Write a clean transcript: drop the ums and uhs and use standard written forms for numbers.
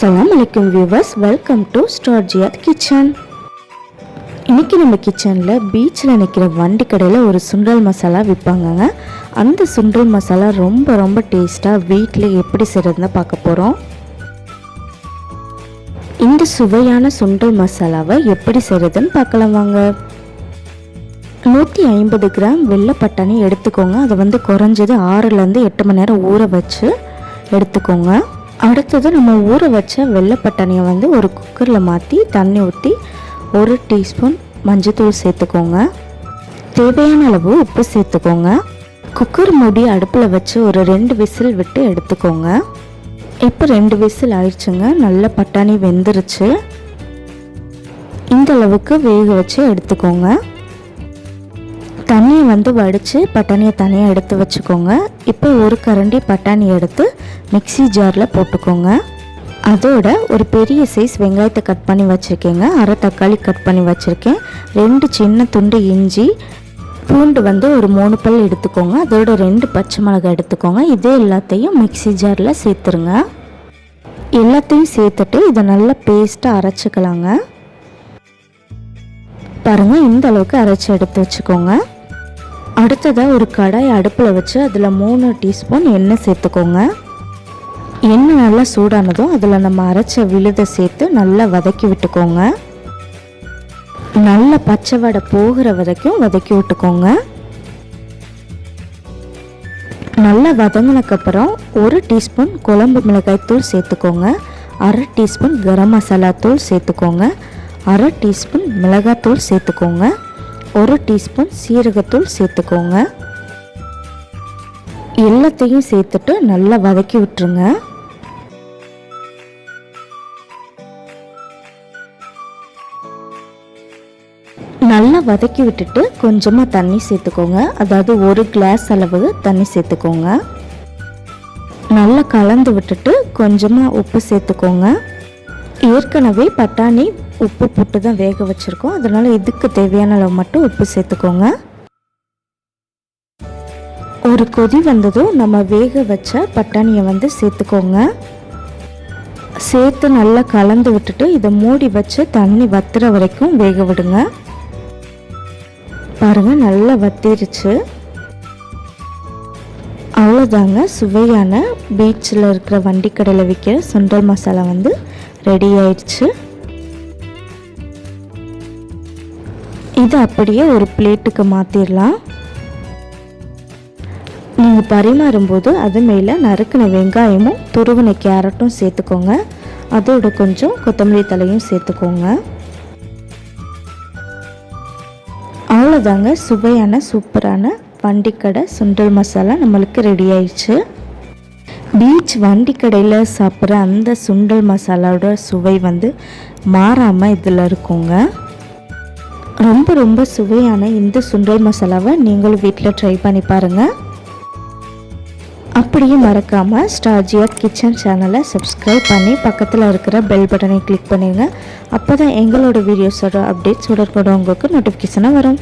அஸ்ஸலாமு அலைக்கும் viewers, welcome to ஸ்டார்ஜியாத் kitchen. இன்றைக்கி நம்ம கிச்சனில் பீச்சில் நிற்கிற வண்டி கடையில் ஒரு சுண்டல் மசாலா விற்பாங்கங்க. அந்த சுண்டல் மசாலா ரொம்ப ரொம்ப டேஸ்ட்டாக வீட்டில் எப்படி செய்கிறதுன்னு பார்க்க போகிறோம். இந்த சுவையான சுண்டல் மசாலாவை எப்படி செய்கிறதுன்னு பார்க்கலாம் வாங்க. 150 கிராம் வெள்ளை பட்டாணி எடுத்துக்கோங்க. அதை குறைஞ்சது 6லேருந்து 8 மணி நேரம் ஊற வச்சு எடுத்துக்கோங்க. அடுத்தது நம்ம ஊற வச்ச வெள்ளை பட்டாணியை ஒரு குக்கரில் மாற்றி தண்ணி ஊற்றி 1 டீஸ்பூன் மஞ்சத்தூள் சேர்த்துக்கோங்க. தேவையான அளவு உப்பு சேர்த்துக்கோங்க. குக்கர் மூடி அடுப்பில் வச்சு ஒரு 2 விசில் விட்டு எடுத்துக்கோங்க. இப்போ 2 விசில் ஆயிடுச்சுங்க. நல்ல பட்டாணி வெந்துருச்சு. இந்த அளவுக்கு வேக வச்சு எடுத்துக்கோங்க. தண்ணியை வடித்து பட்டாணியை தனியாக எடுத்து வச்சுக்கோங்க. இப்போ ஒரு கரண்டி பட்டாணி எடுத்து மிக்ஸி ஜாரில் போட்டுக்கோங்க. அதோட ஒரு பெரிய சைஸ் வெங்காயத்தை கட் பண்ணி வச்சுருக்கேங்க. அரை தக்காளி கட் பண்ணி வச்சுருக்கேன். 2 சின்ன துண்டு இஞ்சி, பூண்டு ஒரு 3 பல் எடுத்துக்கோங்க. அதோட 2 பச்சை மிளகாய் எடுத்துக்கோங்க. இதே எல்லாத்தையும் மிக்ஸி ஜாரில் சேர்த்துருங்க. எல்லாத்தையும் சேர்த்துட்டு இதை நல்லா பேஸ்ட்டாக அரைச்சிக்கலாங்க. பாருங்கள், இந்த அளவுக்கு அரைச்சி எடுத்து வச்சுக்கோங்க. அடுத்ததாக ஒரு கடாய் அடுப்பில் வச்சு அதில் 3 டீஸ்பூன் எண்ணெய் சேர்த்துக்கோங்க. எண்ணெய் நல்லா சூடானதும் அதில் நம்ம அரைச்ச விழுதை சேர்த்து நல்லா வதக்கி விட்டுக்கோங்க. நல்ல பச்சை வடை போகிற வரைக்கும் வதக்கி விட்டுக்கோங்க. நல்லா வதங்கினதுக்கப்புறம் 1 டீஸ்பூன் குழம்பு மிளகாய் தூள் சேர்த்துக்கோங்க. 1/2 டீஸ்பூன் கரம் மசாலா தூள் சேர்த்துக்கோங்க. 1/2 டீஸ்பூன் மிளகாத்தூள் சேர்த்துக்கோங்க. 1 டீஸ்பூன் சீரகத்தூள் சேர்த்துக்கோங்க. எல்லாத்தையும் சேர்த்துட்டு நல்லா வதக்கி விட்டுருங்க. நல்லா வதக்கி விட்டுட்டு கொஞ்சமாக தண்ணி சேர்த்துக்கோங்க. அதாவது 1 கிளாஸ் அளவு தண்ணி சேர்த்துக்கோங்க. நல்லா கலந்து விட்டுட்டு கொஞ்சமாக உப்பு சேர்த்துக்கோங்க. ஏற்கனவே பட்டாணி உப்பு போட்டு தான் வேக வச்சுருக்கோம். அதனால் இதுக்கு தேவையான அளவு மட்டும் உப்பு சேர்த்துக்கோங்க. ஒரு கொதி வந்ததும் நம்ம வேக வச்ச பட்டாணியை சேர்த்துக்கோங்க. சேர்த்து நல்லா கலந்து விட்டுட்டு இதை மூடி வச்சு தண்ணி வத்துற வரைக்கும் வேக விடுங்க. பாருங்கள், நல்லா வத்திருச்சு. அவ்வளோதாங்க, சுவையான பீச்சில் இருக்கிற வண்டி கடையில் விற்கிற சுண்டல் மசாலா ரெடி ஆயிடுச்சு. இது அப்படியே ஒரு பிளேட்டுக்கு மாற்றிடலாம். நீங்கள் பரிமாறும்போது அது மேலே நறுக்கின வெங்காயமும் துருவின கேரட்டும் சேர்த்துக்கோங்க. அதோட கொஞ்சம் கொத்தமல்லி தலையும் சேர்த்துக்கோங்க. அவ்வளோதாங்க, சுவையான சூப்பரான வண்டிக்கடை சுண்டல் மசாலா நம்மளுக்கு ரெடி ஆயிடுச்சு. பீச் வண்டி கடையில் சாப்பிட்ற அந்த சுண்டல் மசாலாவோட சுவை மாறாமல் இதில் இருக்குங்க. ரொம்ப ரொம்ப சுவையான இந்த சுண்டல் மசாலாவை நீங்களும் வீட்டில் ட்ரை பண்ணி பாருங்கள். அப்படியே மறக்காமல் ஸ்டார்ஜியாத் கிச்சன் சேனலை சப்ஸ்கிரைப் பண்ணி பக்கத்தில் இருக்கிற பெல் பட்டனை கிளிக் பண்ணிடுங்க. அப்போ தான் எங்களோட வீடியோஸோட அப்டேட்ஸ் உடனுக்குடன் உங்களுக்கு நோட்டிஃபிகேஷனாக வரும்.